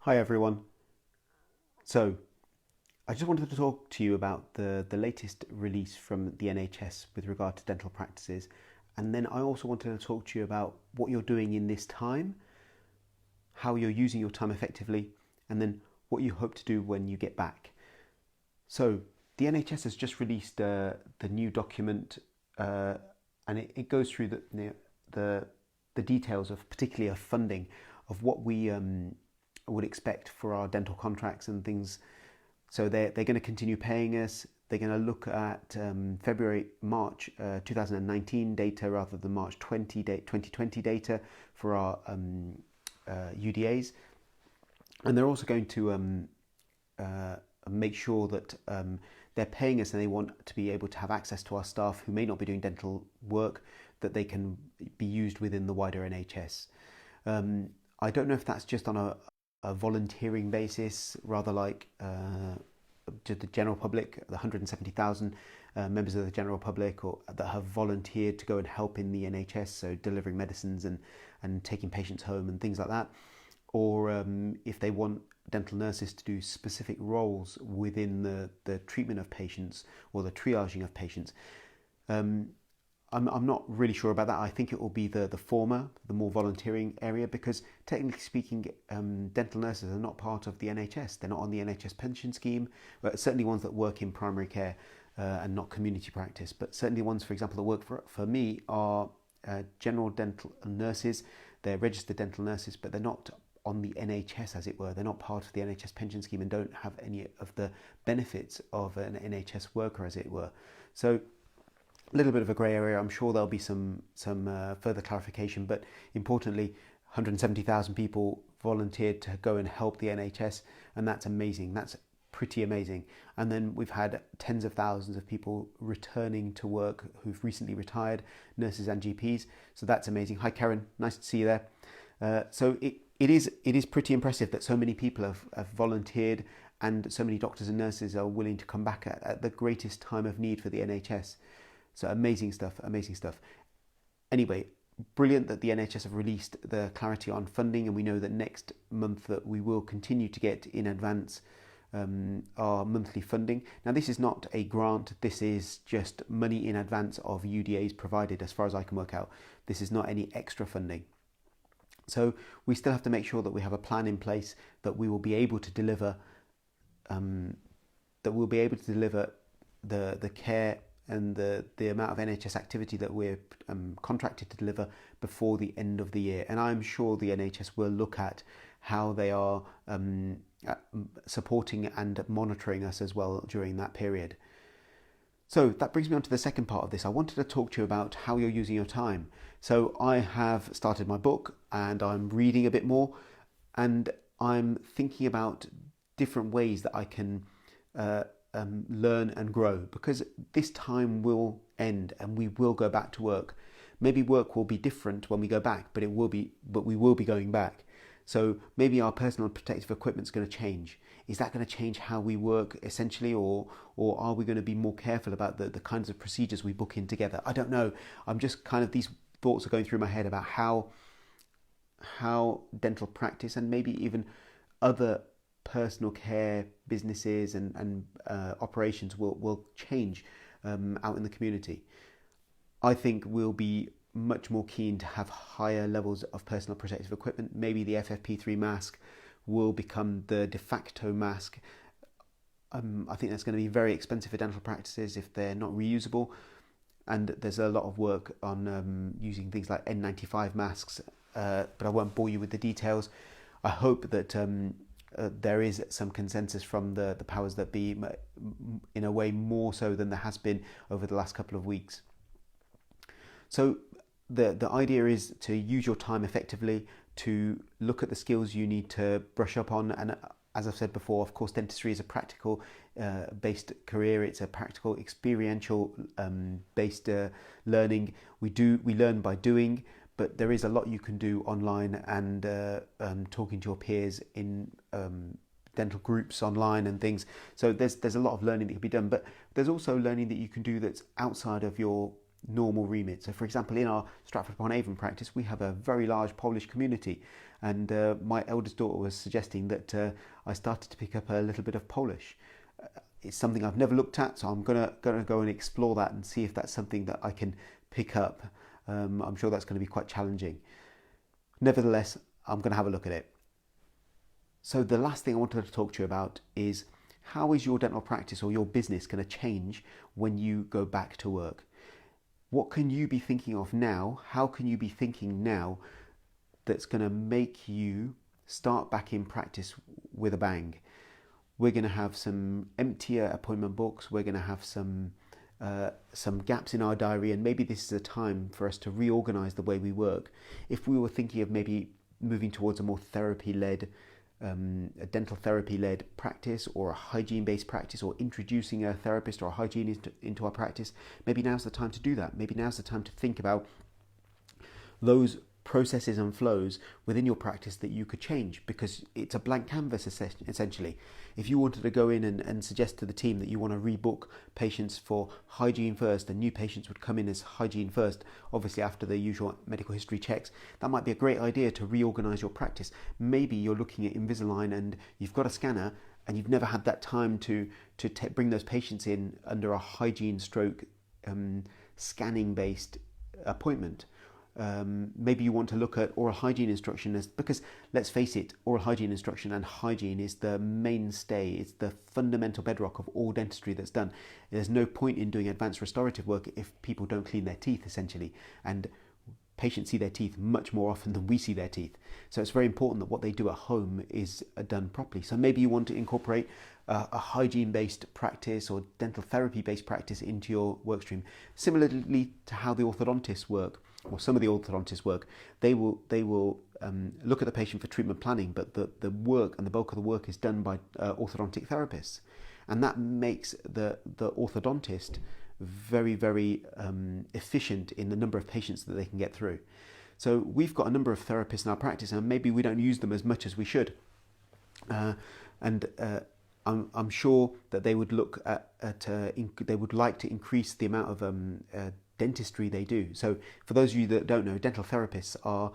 Hi everyone. So, I just wanted to talk to you about the latest release from the NHS with regard to dental practices. And then I also wanted to talk to you about what you're doing in this time, how you're using your time effectively, and then what you hope to do when you get back. So, the NHS has just released the new document, uh, and it goes through the the details of particularly of funding of what we would expect for our dental contracts and things. So they're going to continue paying us. They're going to look at March 2019 data rather than March 2020 data for our UDAs, and they're also going to uh, make sure that they're paying us and they want to be able to have access to our staff who may not be doing dental work, that they can be used within the wider NHS. I don't know if that's just on a volunteering basis, rather like to the general public, the 170,000 members of the general public or that have volunteered to go and help in the NHS, so delivering medicines and taking patients home and things like that, or if they want dental nurses to do specific roles within the treatment of patients or the triaging of patients. Um, I'm not really sure about that. I think it will be the former, the more volunteering area, because technically speaking, dental nurses are not part of the NHS. They're not on the NHS pension scheme, but certainly ones that work in primary care and not community practice. But certainly ones, for example, that work for me are general dental nurses. They're registered dental nurses, but they're not on the NHS, as it were. They're not part of the NHS pension scheme and don't have any of the benefits of an NHS worker, as it were. So a little bit of a grey area. I'm sure there'll be some further clarification, but importantly, 170,000 people volunteered to go and help the NHS, and that's amazing. That's pretty amazing. And then we've had tens of thousands of people returning to work who've recently retired, nurses and GPs. So that's amazing. Hi Karen, nice to see you there. So it is pretty impressive that so many people have volunteered and so many doctors and nurses are willing to come back at the greatest time of need for the NHS. So amazing stuff, amazing stuff. Anyway, brilliant that the NHS have released the clarity on funding, and we know that next month that we will continue to get in advance our monthly funding. Now, this is not a grant. This is just money in advance of UDAs provided, as far as I can work out. This is not any extra funding. So we still have to make sure that we have a plan in place that we will be able to deliver, the care and the amount of NHS activity that we're contracted to deliver before the end of the year. And I'm sure the NHS will look at how they are supporting and monitoring us as well during that period. So that brings me on to the second part of this. I wanted to talk to you about how you're using your time. So I have started my book and I'm reading a bit more, and I'm thinking about different ways that I can learn and grow, because this time will end and we will go back to work. Maybe work will be different when we go back, but we will be going back. So maybe our personal protective equipment is going to change. Is that going to change how we work essentially, or are we going to be more careful about the kinds of procedures we book in together? I don't know. I'm just kind of, these thoughts are going through my head about how dental practice and maybe even other personal care businesses and operations will change out in the community. I think we'll be much more keen to have higher levels of personal protective equipment. Maybe the FFP3 mask will become the de facto mask. I think that's going to be very expensive for dental practices if they're not reusable. And there's a lot of work on using things like N95 masks, but I won't bore you with the details. I hope that there is some consensus from the powers that be, in a way more so than there has been over the last couple of weeks. So the idea is to use your time effectively, to look at the skills you need to brush up on. And as I've said before, of course, dentistry is a practical based career. It's a practical, experiential based learning. We learn by doing, but there is a lot you can do online and talking to your peers in dental groups online and things. So there's a lot of learning that can be done, but there's also learning that you can do that's outside of your normal remit. So for example, in our Stratford-upon-Avon practice, we have a very large Polish community, and my eldest daughter was suggesting that I started to pick up a little bit of Polish. It's something I've never looked at, so I'm gonna go and explore that and see if that's something that I can pick up. I'm sure that's going to be quite challenging. Nevertheless, I'm going to have a look at it. So the last thing I wanted to talk to you about is, how is your dental practice or your business going to change when you go back to work? What can you be thinking of now? How can you be thinking now that's going to make you start back in practice with a bang? We're going to have some emptier appointment books. We're going to have some gaps in our diary, and maybe this is a time for us to reorganize the way we work. If we were thinking of maybe moving towards a more therapy-led, a dental therapy-led practice, or a hygiene-based practice, or introducing a therapist or a hygienist into our practice, maybe now's the time to do that. Maybe now's the time to think about those processes and flows within your practice that you could change, because it's a blank canvas essentially. If you wanted to go in and suggest to the team that you want to rebook patients for hygiene first, and new patients would come in as hygiene first, obviously after the usual medical history checks, that might be a great idea to reorganize your practice. Maybe you're looking at Invisalign and you've got a scanner and you've never had that time to bring those patients in under a hygiene stroke scanning based appointment. Maybe you want to look at oral hygiene instruction, because let's face it, oral hygiene instruction and hygiene is the mainstay, it's the fundamental bedrock of all dentistry that's done. There's no point in doing advanced restorative work if people don't clean their teeth, essentially, and patients see their teeth much more often than we see their teeth. So it's very important that what they do at home is done properly. So maybe you want to incorporate a hygiene-based practice or dental therapy-based practice into your work stream, similarly to how the orthodontists work, or some of the orthodontists work. They will look at the patient for treatment planning, but the work and the bulk of the work is done by orthodontic therapists, and that makes the orthodontist very, very efficient in the number of patients that they can get through. So we've got a number of therapists in our practice, and maybe we don't use them as much as we should. I'm sure that they would look they would like to increase the amount of dentistry they do. So for those of you that don't know, dental therapists are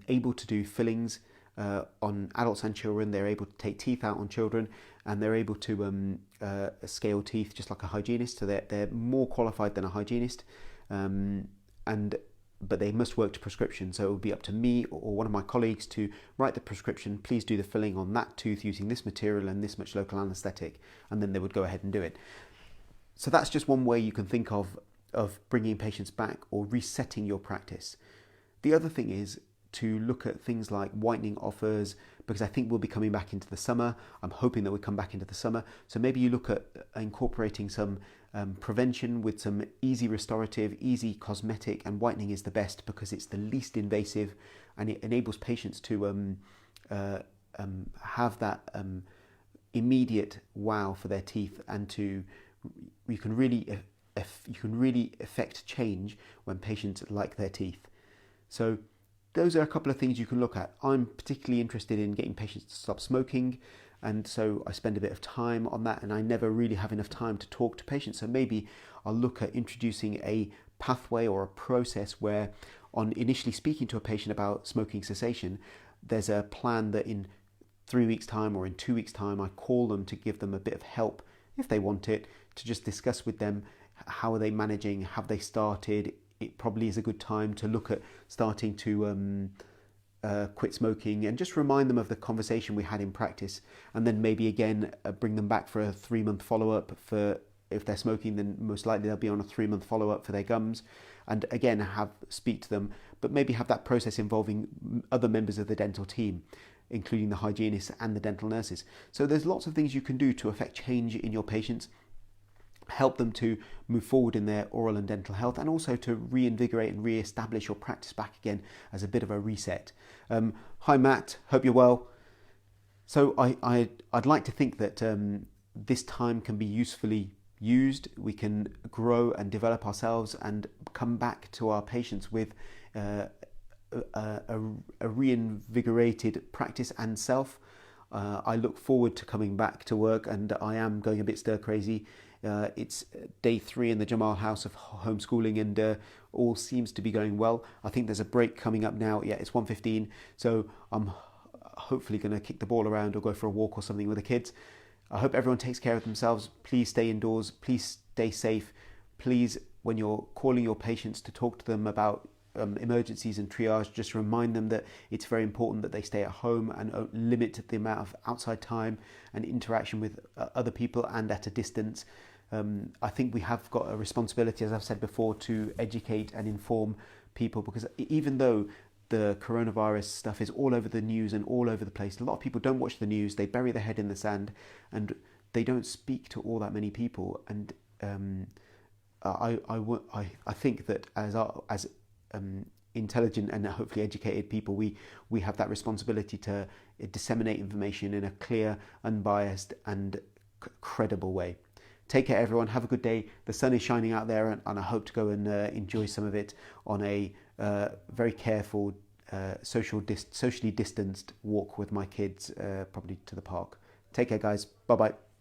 able to do fillings on adults and children. They're able to take teeth out on children, and they're able to scale teeth just like a hygienist. So they're more qualified than a hygienist, but they must work to prescription. So it would be up to me or one of my colleagues to write the prescription. Please do the filling on that tooth using this material and this much local anaesthetic, and then they would go ahead and do it. So that's just one way you can think of bringing patients back or resetting your practice. The other thing is to look at things like whitening offers, because I think we'll be coming back into the summer. I'm hoping that we'll come back into the summer. So maybe you look at incorporating some prevention with some easy restorative, easy cosmetic, and whitening is the best because it's the least invasive and it enables patients to have that immediate wow for their teeth, and you can really affect change when patients like their teeth. So those are a couple of things you can look at. I'm particularly interested in getting patients to stop smoking, and so I spend a bit of time on that, and I never really have enough time to talk to patients. So maybe I'll look at introducing a pathway or a process where, on initially speaking to a patient about smoking cessation, there's a plan that in 3 weeks' time or in 2 weeks' time I call them to give them a bit of help, if they want it, to just discuss with them how are they managing, have they started. It probably is a good time to look at starting to quit smoking, and just remind them of the conversation we had in practice, and then maybe again bring them back for a 3-month follow-up. For if they're smoking, then most likely they'll be on a 3-month follow-up for their gums, and again speak to them, but maybe have that process involving other members of the dental team, including the hygienists and the dental nurses. So there's lots of things you can do to affect change in your patients, help them to move forward in their oral and dental health, and also to reinvigorate and re-establish your practice back again as a bit of a reset. Hi Matt, hope you're well. So I'd like to think that this time can be usefully used. We can grow and develop ourselves and come back to our patients with a reinvigorated practice and self. I look forward to coming back to work, and I am going a bit stir crazy. It's day 3 in the Jamal house of homeschooling, and all seems to be going well. I think there's a break coming up now. Yeah, it's 1:15, so I'm hopefully going to kick the ball around or go for a walk or something with the kids. I hope everyone takes care of themselves. Please stay indoors. Please stay safe. Please, when you're calling your patients to talk to them about emergencies and triage, just remind them that it's very important that they stay at home and limit the amount of outside time and interaction with other people and at a distance. I think we have got a responsibility, as I've said before, to educate and inform people, because even though the coronavirus stuff is all over the news and all over the place, a lot of people don't watch the news. They bury their head in the sand and they don't speak to all that many people. And I think that as intelligent and hopefully educated people, we have that responsibility to disseminate information in a clear, unbiased and credible way. Take care, everyone. Have a good day. The sun is shining out there, and I hope to go and enjoy some of it on a very careful, socially distanced walk with my kids, probably to the park. Take care, guys. Bye-bye.